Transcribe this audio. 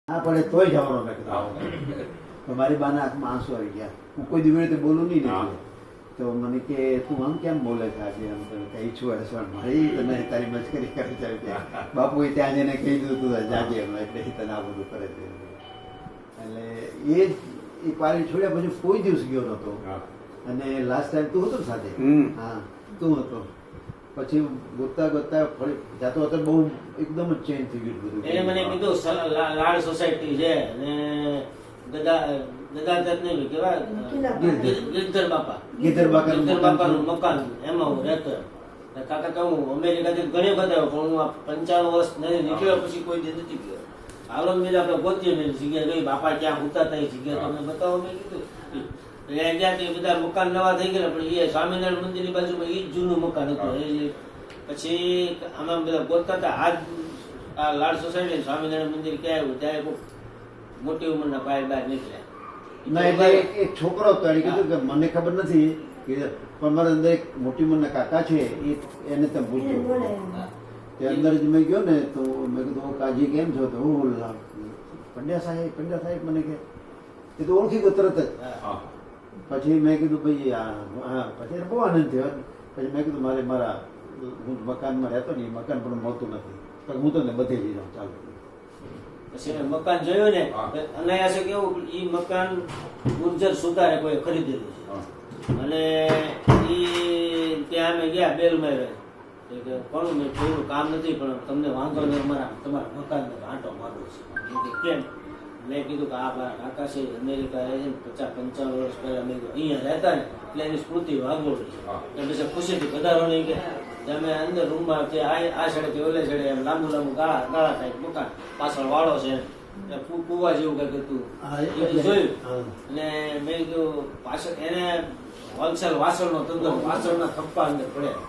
હા પડે તોય જવાનો મેં કીધું. તો મારી બાના હાથમાં આંસુ આવી ગયા. હું કોઈ દિવસ રીતે બોલું નહીં ને તો મને કે તું આમ કેમ બોલે છે આજે? આમ કઈ છું હસવાનું મારી તને તારી મસ્કરી કરે છે કે બાપુએ ત્યાં જઈને કહી દીધું તું જાજે એમાં એટલે તને આ બધું કરે છે. એટલે એ પાણી છોડ્યા પછી કોઈ દિવસ ગયો નહોતો. અને લાસ્ટ ટાઈમ તું હતો ને સાથે? હા તું હતો. પછી ગોતતા ગોતતા ફરી જાતો હતો. બહુ એકદમ જ ચેન્જ થઈ ગયું બધું. એને મને કીધું લાડ સોસાયટી છે ને ગદાદત નહીં કેવાય ગિરધર બાપાનું મકાન એમાં હું રહેતો. કાકા તો હું અમેરિકાથી ઘણી બધા પણ હું 55 વર્ષ નહીં નીકળ્યો પછી કોઈ દી નથી ગયો. હાલો મેં આપણે ગોતીએ મેં જગ્યા ગઈ બાપા ક્યાં ઉતારતા એ જગ્યા તમને બતાવો મેં કીધું. ત્યાં બધા મકાન નવા થઈ ગયા પણ એ સ્વામિનારાયણ મંદિરની બાજુમાં એ જ જૂનું મકાન હતું. એ પછી આમાં બધા ગોતતા હતા. આ લાડ સોસાયટી સ્વામિનારાયણ મંદિર ક્યાં આવ્યું ત્યારે કોઈ મોટી ઉંમરના ભાઈ બહાર નીકળ્યા. ના એટલે એક છોકરો હતો. એને કીધું કે મને ખબર નથી પણ મારા અંદર એક મોટી ઉંમરના કાકા છે એને તમે પૂછ્યું. તે અંદર જ મેં ગયો ને તો મેં કીધું કાજી કેમ છો? તો હું પંડ્યા સાહેબ મને કે એ તો ઓળખી ગયો તરત જ. પછી મેં કીધું ભાઈ હા પછી બહુ આનંદ થયો. પછી મેં કીધું મારા હું મકાનમાં રહેતો ને એ મકાન પણ મળતું નથી તો હું તો ને બધે જઈ જાઉં ચાલુ. પછી મકાન જોયું ને અનાયાસે કેવું એ મકાન ગુર્જર સુધારે કોઈ ખરીદેલું છે. અને એ ત્યાં અમે ગયા બેલ માર્યો કોણ મેં જોયું કામ નથી પણ તમને વાંધો નહીં તમારા મકાન આંટો મારવો છે. કેમ? મેં કીધું કે આ મારા કાકા છે અમેરિકા રહે છે 50-55 વર્ષ પહેલા મેં અહીંયા રહેતા ને એટલે એની સ્મૃતિ વાગોળી છે. પછી ખુશીથી વધારો નહીં કે તમે અંદર રૂમમાં આ છેડેથી ઓલે છેડે એમ લાંબુ ગાળા થાય મકાન પાછળ વાળો છે કુવા જેવું કઈક હતું જોયું. અને મેં કીધું પાછળ એને હોલસેલ વાસણનો ધંધો વાસણના થપ્પા અંદર પડ્યા.